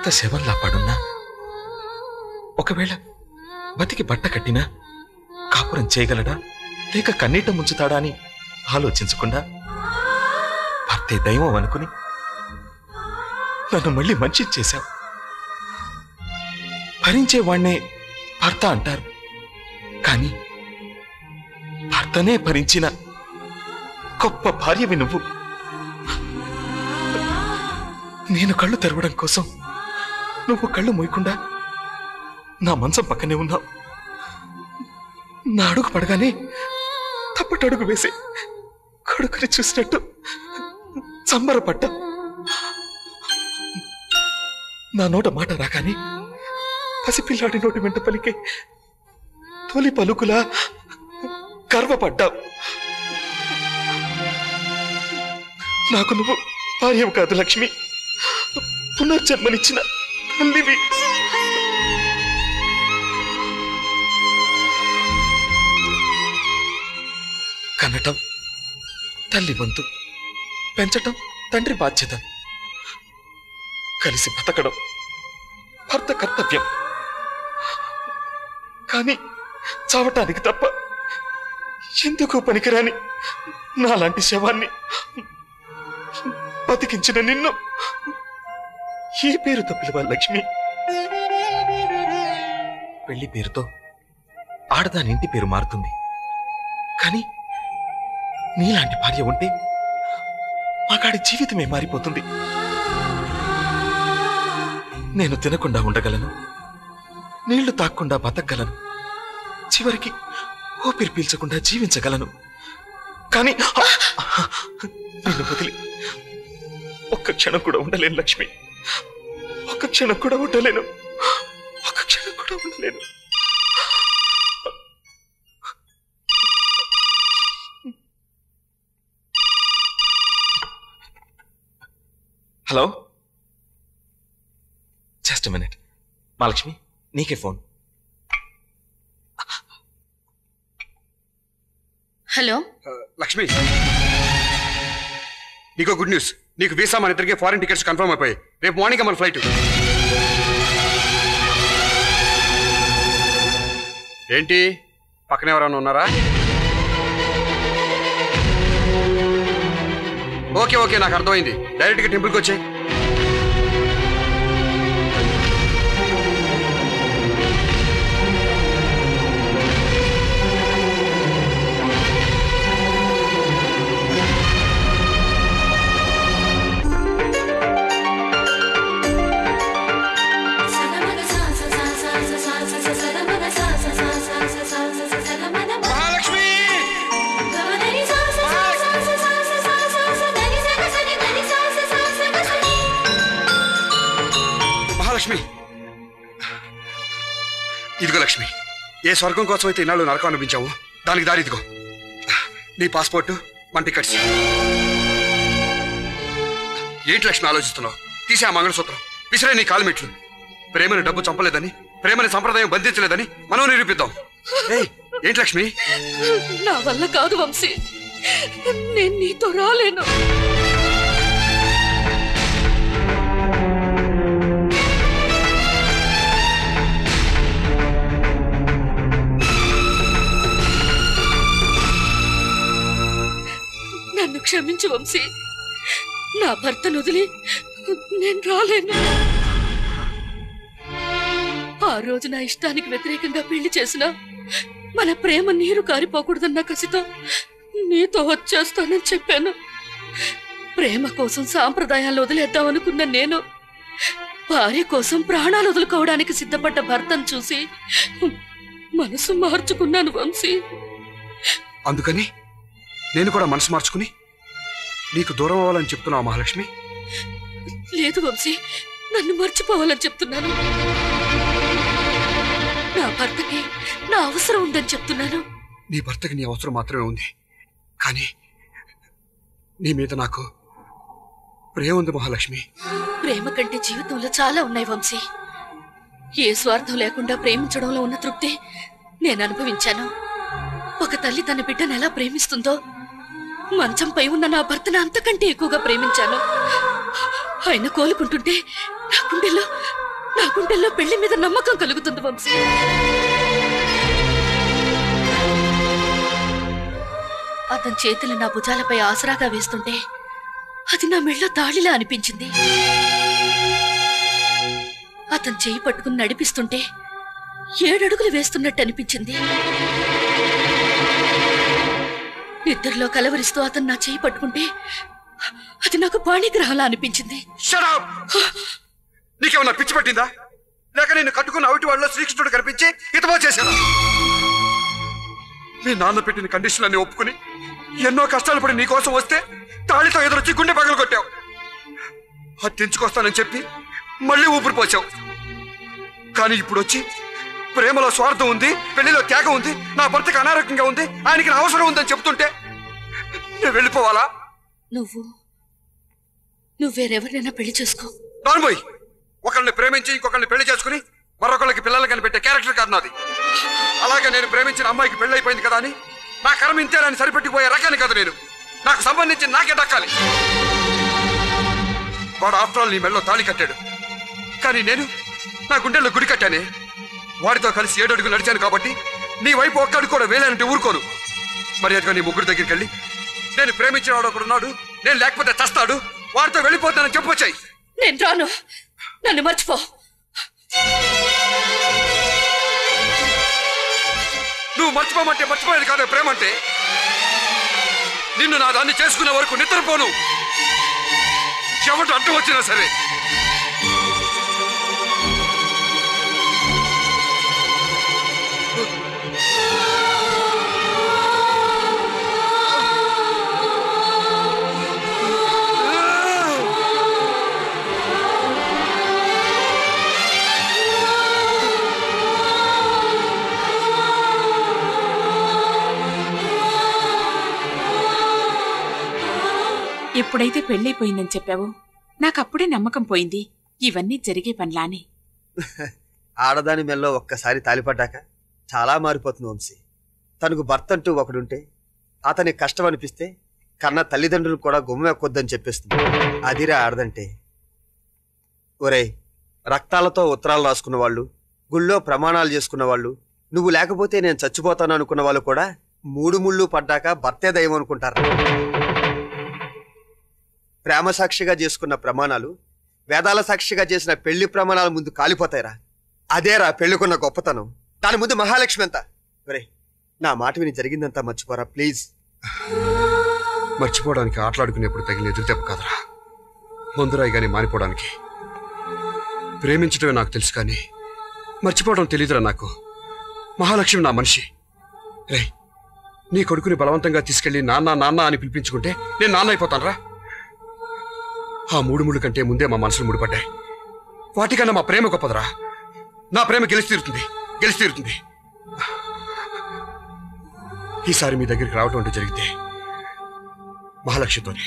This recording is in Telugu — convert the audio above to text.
భర్త శవంలా పడున్నా, ఒకవేళ బతికి బట్ట కట్టినా కాపురం చేయగలడా లేక కన్నీట ముంచుతాడా అని ఆలోచించకుండా భర్తే దైవం అనుకుని నన్ను మళ్ళీ మంచి చేశావు. భరించేవాణ్ణే భర్త అంటారు, కానీ భర్తనే భరించిన గొప్ప భార్యవి నువ్వు. నేను కళ్ళు తెరవడం కోసం నువ్వు కళ్ళు మూయకుండా నా మంచం పక్కనే ఉన్నావు. నా అడుగు పడగానే తప్పటడుగు వేసి కొడుకుని చూసినట్టు సంబరపడ్డా. నా నోట మాట రాగానే పసిపిల్లాడి నోటి వెంట పలికే తొలి పలుకులా గర్వపడ్డావు. నాకు నువ్వు భార్యవు కాదు లక్ష్మి, పునర్జన్మనిచ్చిన తల్లివి. కనటం తల్లి వంతు, పెంచటం తండ్రి బాధ్యత, కలిసి బతకడం భర్త కర్తవ్యం. కానీ చావటానికి తప్ప ఎందుకు పనికిరాని నాలాంటి శవాన్ని బతికించిన నిన్ను ఏ పేరుతో పిలవాలి లక్ష్మి? పెళ్లి పేరుతో ఆడదాని ఇంటి పేరు మారుతుంది, కానీ నీలాంటి భార్య ఉంటే మాకాడి జీవితమే మారిపోతుంది. నేను తినకుండా ఉండగలను, నీళ్లు తాక్కుండా బతకగలను, చివరికి ఊపిరి పీల్చకుండా జీవించగలను. కానీ నిన్ను వదిలి ఒక్క క్షణం కూడా ఉండలేను లక్ష్మి, ఒక్క క్షణం కూడా ఉండలేను, ఒక్క క్షణం కూడా ఉండలేను. Hello, just minute. మహాలక్ష్మి, నీకే ఫోన్. హలో లక్ష్మి, నీకో గుడ్ న్యూస్. నీకు వీసా మన ఇద్దరికి ఫారెన్ టికెట్స్ కన్ఫర్మ్ అయిపోయి రేపు మార్నింగ్ మన ఫ్లైట్. ఏంటి పక్కన ఎవరైనా ఉన్నారా? ఓకే ఓకే, నాకు అర్థమైంది. డైరెక్ట్గా టెంపుల్కి వచ్చాయి. ఇదిగో లక్ష్మి, ఏ స్వర్గం కోసం అయితే ఇన్నాళ్ళు నరకం అనిపించావు, దానికి దారి ఇదిగో. నీ పాస్పోర్టు, మన టికెట్స్. ఏంటి లక్ష్మి ఆలోచిస్తున్నావు? తీసే ఆ మంగళసూత్రం, విసిరే నీ కాలు మెట్లు. ప్రేమని డబ్బు చంపలేదని, ప్రేమని సంప్రదాయం బంధించలేదని మనం నిరూపిద్దాం. ఏంటి లక్ష్మి? నా వల్ల కాదు వంశీ, నేను నీతో రాలేను. నన్ను క్షమించు వంశీ, నా భర్తను వదిలి నేను రాలేను. ఆ రోజు నా ఇష్టానికి వ్యతిరేకంగా పెళ్లి చేసిన మన ప్రేమ నీరు కారిపోకూడదన్న కసితో నీతో వచ్చేస్తానని చెప్పాను. ప్రేమ కోసం సాంప్రదాయాలు వదిలేద్దామనుకున్న నేను భార్య కోసం ప్రాణాలు వదులుకోవడానికి సిద్ధపడ్డ భర్తను చూసి మనసు మార్చుకున్నాను వంశీ. అందుకని నేను కూడా మనసు మార్చుకుని నీకు దూరం అవ్వాలని చెప్తున్నావు మహాలక్ష్మి? లేదు వంశీ, నన్ను మర్చిపోవాలని చెప్తున్నాను. నా భర్తకి నా అవసరం ఉందని చెప్తున్నాను. నీ భర్తకి నీ అవసరం మాత్రమే ఉంది, కానీ నీ మీద నాకు ప్రేమ ఉంది మహాలక్ష్మి. ప్రేమ కంటే జీవితంలో చాలా ఉన్నాయి వంశీ. ఏ స్వార్థం లేకుండా ప్రేమించడంలో ఉన్న తృప్తి నేను అనుభవించాను. ఒక తల్లి తన బిడ్డను ఎలా ప్రేమిస్తుందో మంచంపై ఉన్న నా భర్తను అంతకంటే ఎక్కువగా ప్రేమించాను. ఆయన కోలుకుంటుంటే నా గుండెల్లో నా గుండెల్లో పెళ్లి మీద నమ్మకం కలుగుతుంది వంశీ. అతని చేతులు నా భుజాలపై ఆసరాగా వేస్తుంటే అది నా మెళ్ళో తాళిలా అనిపించింది. అతను చేయి పట్టుకుని నడిపిస్తుంటే 7 అడుగులు వేస్తున్నట్టు అనిపించింది. నిద్రలో కలవరిస్తూ అతను నా చేయి పట్టుకుంటే అది నాకు పాణిగ్రహంలా అనిపించింది. నీకేమన్నా పిచ్చి పట్టిందా? లేక నేను కట్టుకున్న అవిటి వాళ్ళలో శ్రీకృష్ణుడు కనిపించి హితమో చేశాను. మీ నాన్న పెట్టిన కండిషన్లన్నీ ఒప్పుకుని ఎన్నో కష్టాలు పడి నీకోసం వస్తే తాళితో ఎదురొచ్చి గుండె పగలు కొట్టావు. అది తెంచుకొస్తానని చెప్పి మళ్ళీ ఊపిరి పోసావు. కానీ ఇప్పుడు వచ్చి ప్రేమలో స్వార్థం ఉంది, పెళ్లిలో త్యాగం ఉంది, నా భర్తకు అనారోగ్యంగా ఉంది, ఆయనకి నా అవసరం ఉందని చెప్తుంటే నేను వెళ్ళిపోవాలా? నువ్వు వేరెవరినైనా పెళ్లి చేసుకో. నాన్బోయ్, ఒకళ్ళని ప్రేమించి ఇంకొకరిని పెళ్లి చేసుకుని మరొకళ్ళకి పిల్లలు కనిపెట్టే క్యారెక్టర్ కాదు నాది. అలాగే నేను ప్రేమించిన అమ్మాయికి పెళ్లి అయిపోయింది కదా అని నా కర్మ ఇంతేనని సరిపెట్టిపోయే రకాన్ని కాదు నేను. నాకు సంబంధించి నాకే దక్కాలి. వాడు ఆఫ్టర్ ఆల్ నీ మెడలో తాళి కట్టాడు, కానీ నేను నా గుండెల్లో గుడి కట్టానే. వాడితో కలిసి 7 అడుగులు నడిచాను కాబట్టి నీ వైపు ఒక్క అడుగు కూడా వేలేనంటే ఊరుకోను. మర్యాదగా నీ ముగ్గురు దగ్గరికి వెళ్ళి నేను ప్రేమించిన వాడు ఒకడున్నాడు, నేను లేకపోతే చస్తాడు, వాడితో వెళ్ళిపోతానని చెప్పొచ్చాయి. నేను రాను, నన్ను మర్చిపో. నువ్వు మర్చిపోమంటే మర్చిపోయేది కాదే ప్రేమ అంటే. నిన్ను నా దాన్ని చేసుకునే వరకు నిద్రపోను, చెమట అడ్డు వచ్చినా సరే. ఎప్పుడైతే పెళ్ళైపోయిందని చెప్పావో నాకప్పుడే నమ్మకం పోయింది ఇవన్నీ జరిగే పనిలాని. ఆడదాని మెల్లో ఒక్కసారి తాలిపడ్డాక చాలా మారిపోతుంది వంశీ. తనకు భర్త అంటూ ఒకడుంటే అతనికి కష్టం అనిపిస్తే కన్న తల్లిదండ్రులు కూడా గుమ్మెక్కొద్దని చెప్పేస్తుంది. అదిరా ఆడదంటే. ఒరే, రక్తాలతో ఉత్తరాలు రాసుకున్న వాళ్ళు, గుళ్ళో ప్రమాణాలు చేసుకున్న వాళ్ళు, నువ్వు లేకపోతే నేను చచ్చిపోతాను అనుకున్న వాళ్ళు కూడా 3 ముళ్ళు పడ్డాక భర్తే దయ్యం అనుకుంటారు. ప్రేమ సాక్షిగా చేసుకున్న ప్రమాణాలు వేదాల సాక్షిగా చేసిన పెళ్లి ప్రమాణాల ముందు కాలిపోతాయిరా. అదేరా పెళ్లికున్న గొప్పతనం. దాని ముందు మహాలక్ష్మి ఎంత. ఒరే, నా మాట విని జరిగిందంతా మర్చిపోరా ప్లీజ్. మర్చిపోవడానికి ఆటలాడుకునేప్పుడు తగిన ఎదురు దెబ్బ కాదురా, ముందురాయి గాని మారిపోవడానికి. ప్రేమించడమే నాకు తెలుసు కానీ మర్చిపోవడం తెలీదురా నాకు. మహాలక్ష్మి నా మనిషి. రే, నీ కొడుకుని బలవంతంగా తీసుకెళ్లి నాన్న నాన్న అని పిలిపించుకుంటే నేను నాన్న అయిపోతానరా? ఆ 3 ముళ్ళు కంటే ముందే మా మనసులు ముడిపడ్డాయి. వాటికన్నా మా ప్రేమ గొప్పదరా. నా ప్రేమ గెలిచి తీరుతుంది. ఈసారి మీ దగ్గరికి రావటం అంటే జరిగితే మహాలక్ష్మితోనే.